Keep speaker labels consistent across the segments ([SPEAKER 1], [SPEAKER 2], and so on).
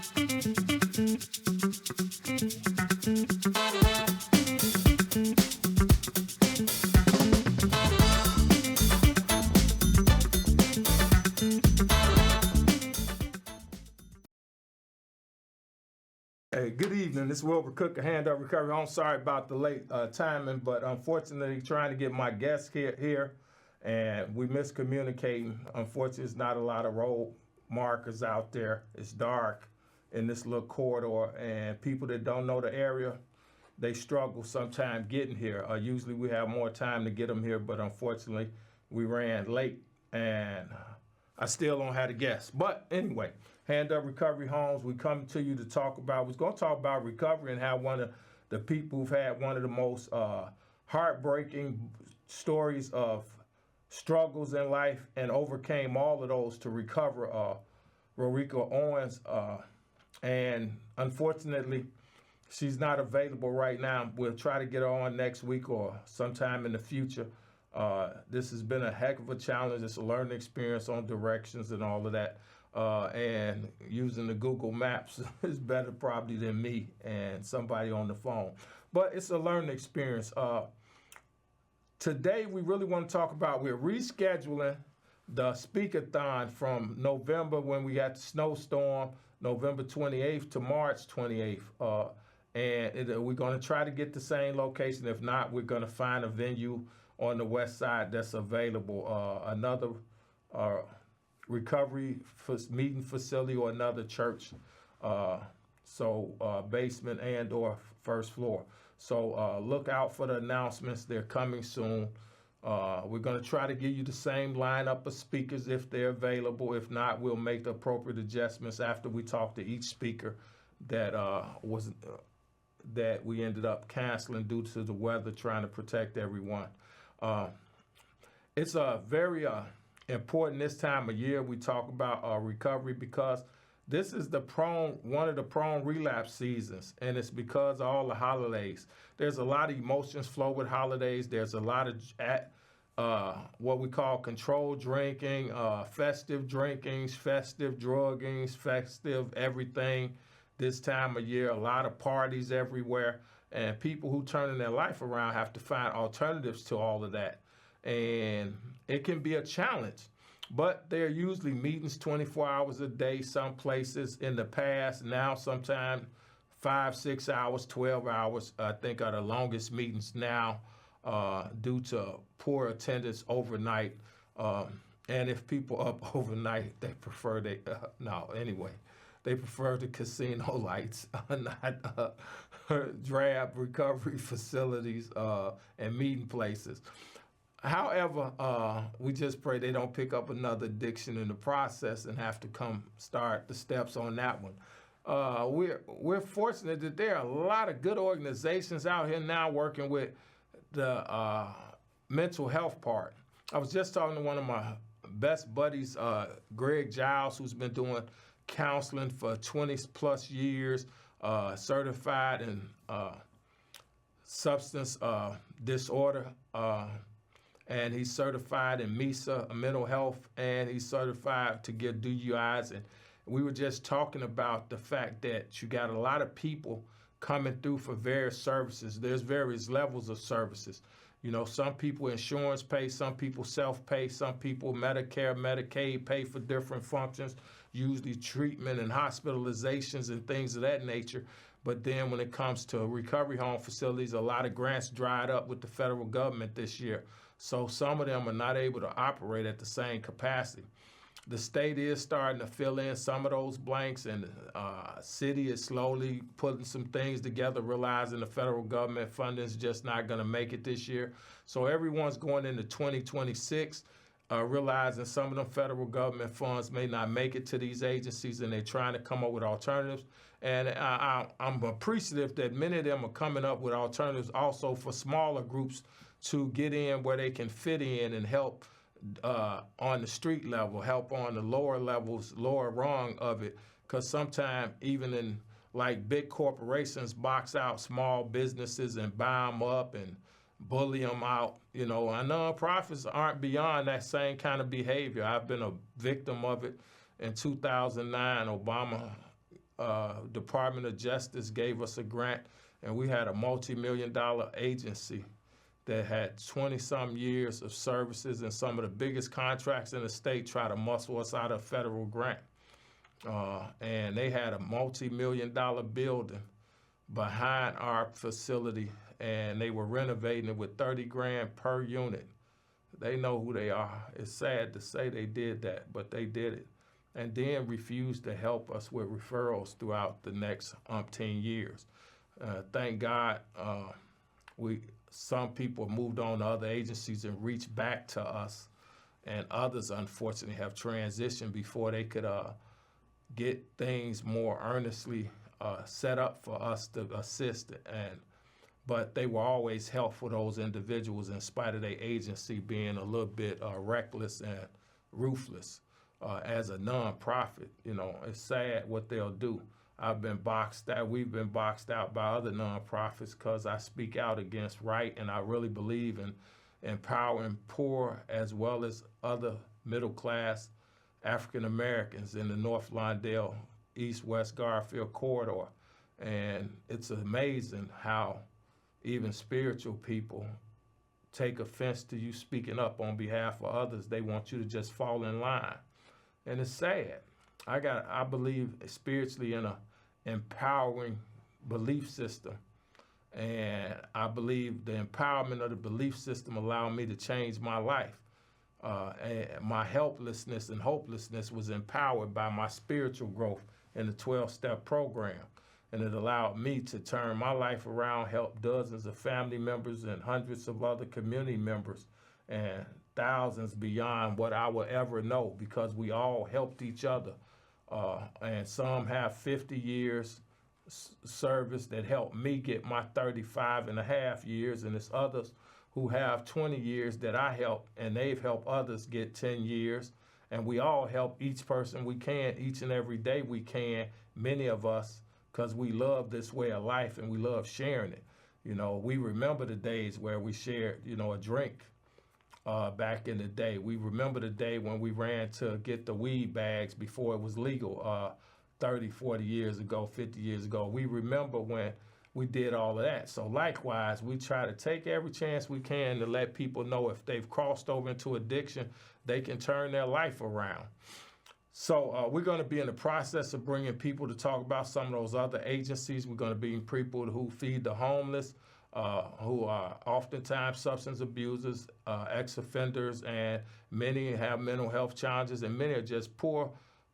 [SPEAKER 1] Hey, good evening. This is Wilbert Cook, a Hand Up Recovery. I'm sorry about the late timing, but unfortunately trying to get my guest here and we miscommunicating. Unfortunately, there's not a lot of road markers out there. It's dark in this little corridor, and people that don't know the area, they struggle sometimes getting here. Usually we have more time to get them here, but unfortunately we ran late and I still don't have a guest. But anyway, Hand Up Recovery Homes, we come to you to talk about, we're going to talk about recovery and how one of the people who've had one of the most heartbreaking stories of struggles in life and overcame all of those to recover, Rorica Owens. And unfortunately, she's not available right now. We'll try to get her on next week or sometime in the future. This has been a heck of a challenge. It's a learning experience on directions and all of that. And using the Google Maps is better probably than me and somebody on the phone. But it's a learning experience. Today, we really want to talk about, we're rescheduling the Speakathon from November when we got the snowstorm, November 28th to March 28th. We're going to try to get the same location. If not, we're going to find a venue on the west side that's available. Another recovery meeting facility or another church, basement and or first floor. So look out for the announcements. They're coming soon. We're going to try to give you the same lineup of speakers if they're available. If not, we'll make the appropriate adjustments after we talk to each speaker that that we ended up canceling due to the weather, trying to protect everyone. It's a very important this time of year we talk about recovery, because this is one of the prone relapse seasons, and it's because of all the holidays. There's a lot of emotions flow with holidays. There's a lot of what we call controlled drinking, festive drinkings, festive druggings, festive everything this time of year. A lot of parties everywhere, and people who turning their life around have to find alternatives to all of that. And it can be a challenge, but they're usually meetings 24 hours a day. Some places in the past, now sometimes 5, 6 hours, 12 hours, I think are the longest meetings now due to poor attendance overnight. And if people up overnight, they prefer they prefer the casino lights, not drab recovery facilities and meeting places. However, we just pray they don't pick up another addiction in the process and have to come start the steps on that one. We're fortunate that there are a lot of good organizations out here now working with the mental health part. I was just talking to one of my best buddies, Greg Giles, who's been doing counseling for 20 plus years, certified in substance disorder, and he's certified in MISA, mental health, and he's certified to get DUIs. And we were just talking about the fact that you got a lot of people coming through for various services. There's various levels of services. You know, some people insurance pay, some people self-pay, some people Medicare, Medicaid pay for different functions, usually treatment and hospitalizations and things of that nature. But then when it comes to recovery home facilities, a lot of grants dried up with the federal government this year. So some of them are not able to operate at the same capacity. The state is starting to fill in some of those blanks, and the city is slowly putting some things together, realizing the federal government funding is just not going to make it this year. So everyone's going into 2026, realizing some of them federal government funds may not make it to these agencies, and they're trying to come up with alternatives. And I'm appreciative that many of them are coming up with alternatives also for smaller groups to get in where they can fit in and help on the street level, help on the lower levels, lower rung of it. Because sometimes even in like big corporations box out small businesses and buy them up and bully them out. You know, and nonprofits aren't beyond that same kind of behavior. I've been a victim of it. In 2009, Obama Department of Justice gave us a grant, and we had a multi-million-dollar agency that had 20-some years of services and some of the biggest contracts in the state try to muscle us out of a federal grant. And they had a multi-million-dollar building behind our facility, and they were renovating it with $30,000 per unit. They know who they are. It's sad to say they did that, but they did it. And then refused to help us with referrals throughout the next umpteen years. Thank God some people moved on to other agencies and reached back to us, and others unfortunately have transitioned before they could get things more earnestly set up for us to assist. But they were always helpful, those individuals, in spite of their agency being a little bit reckless and ruthless. As a nonprofit, it's sad what they'll do. We've been boxed out by other nonprofits because I speak out against right, and I really believe in empowering poor as well as other middle-class African Americans in the North Lawndale, East-West Garfield corridor. And it's amazing how even spiritual people take offense to you speaking up on behalf of others. They want you to just fall in line. And it's sad. I believe spiritually in a empowering belief system. And I believe the empowerment of the belief system allowed me to change my life. And my helplessness and hopelessness was empowered by my spiritual growth in the 12-step program. And it allowed me to turn my life around, help dozens of family members and hundreds of other community members, and thousands beyond what I would ever know, because we all helped each other. And some have 50 years service that helped me get my 35 and a half years, and there's others who have 20 years that I helped, and they've helped others get 10 years. And we all help each person we can, each and every day we can, many of us, because we love this way of life and we love sharing it. We remember the days where we shared, a drink back in the day. We remember the day when we ran to get the weed bags before it was legal 30, 40 years ago, 50 years ago. We remember when we did all of that. So likewise, we try to take every chance we can to let people know if they've crossed over into addiction, they can turn their life around. So we're going to be in the process of bringing people to talk about some of those other agencies. We're going to be people who feed the homeless, who are oftentimes substance abusers, ex-offenders, and many have mental health challenges, and many are just poor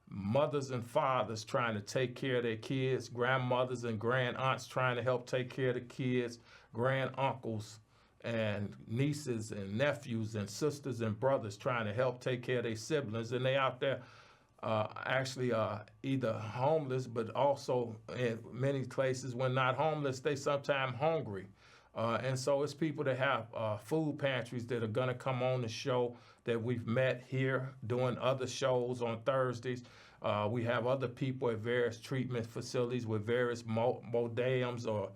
[SPEAKER 1] mothers and fathers trying to take care of their kids, grandmothers and grand aunts trying to help take care of the kids, grand uncles and nieces and nephews and sisters and brothers trying to help take care of their siblings. And they out there actually either homeless, but also in many places when not homeless, they sometimes hungry. And so it's people that have food pantries that are going to come on the show that we've met here doing other shows on Thursdays. We have other people at various treatment facilities with various modems or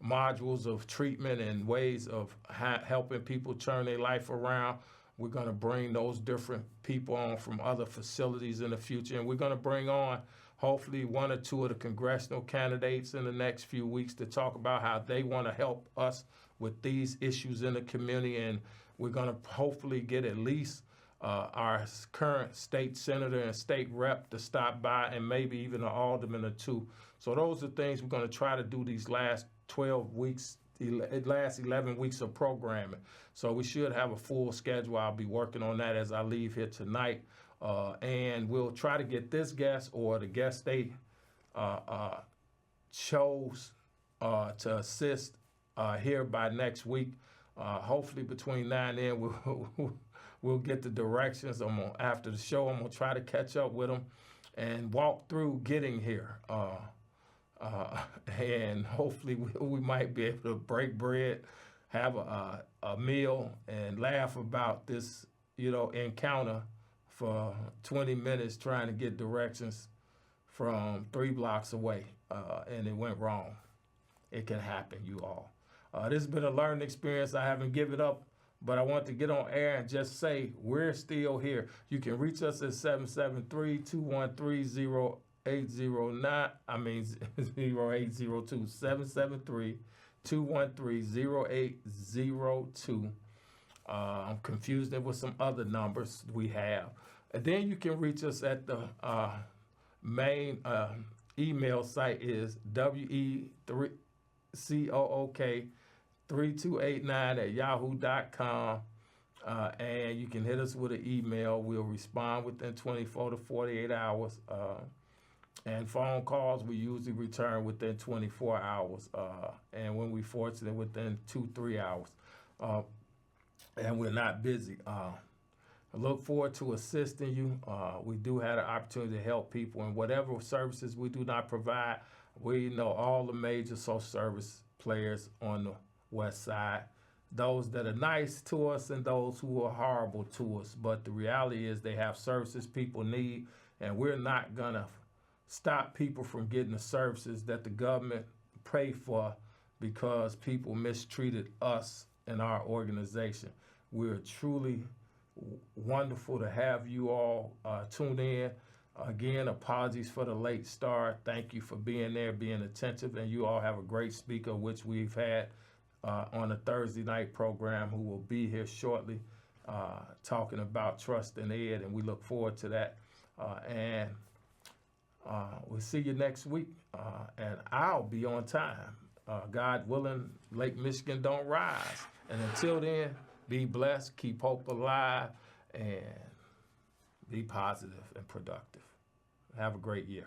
[SPEAKER 1] modules of treatment and ways of helping people turn their life around. We're going to bring those different people on from other facilities in the future, and we're going to bring on hopefully one or two of the congressional candidates in the next few weeks to talk about how they want to help us with these issues in the community. And we're going to hopefully get at least our current state senator and state rep to stop by, and maybe even an alderman or two. So those are things we're going to try to do these last 12 weeks, last 11 weeks of programming. So we should have a full schedule. I'll be working on that as I leave here tonight. And we'll try to get this guest or the guest they chose to assist here by next week. Hopefully between now and then we'll get the directions. After the show, I'm going to try to catch up with them and walk through getting here. And hopefully we might be able to break bread, have a meal, and laugh about this, encounter for 20 minutes trying to get directions from 3 blocks away, and it went wrong. It can happen, you all. This has been a learning experience. I haven't given up, but I want to get on air and just say we're still here. You can reach us at 773-213-0888. 0802-773-213-0802. I'm confused it with some other numbers we have. And then you can reach us at the main email site is WE3COOK3289@yahoo.com. And you can hit us with an email. We'll respond within 24 to 48 hours. And phone calls, we usually return within 24 hours. And when we're fortunate, within 2-3 hours. And we're not busy. I look forward to assisting you. We do have an opportunity to help people, and whatever services we do not provide, we know all the major social service players on the West Side, those that are nice to us and those who are horrible to us. But the reality is they have services people need, and we're not gonna stop people from getting the services that the government pay for because people mistreated us and our organization. We're truly wonderful to have you all tune in. Again, apologies for the late start. Thank you for being there, being attentive, and you all have a great speaker, which we've had on a Thursday night program, who will be here shortly talking about trust and ed, and we look forward to that. And we'll see you next week, and I'll be on time. God willing, Lake Michigan don't rise. And until then, be blessed, keep hope alive, and be positive and productive. Have a great year.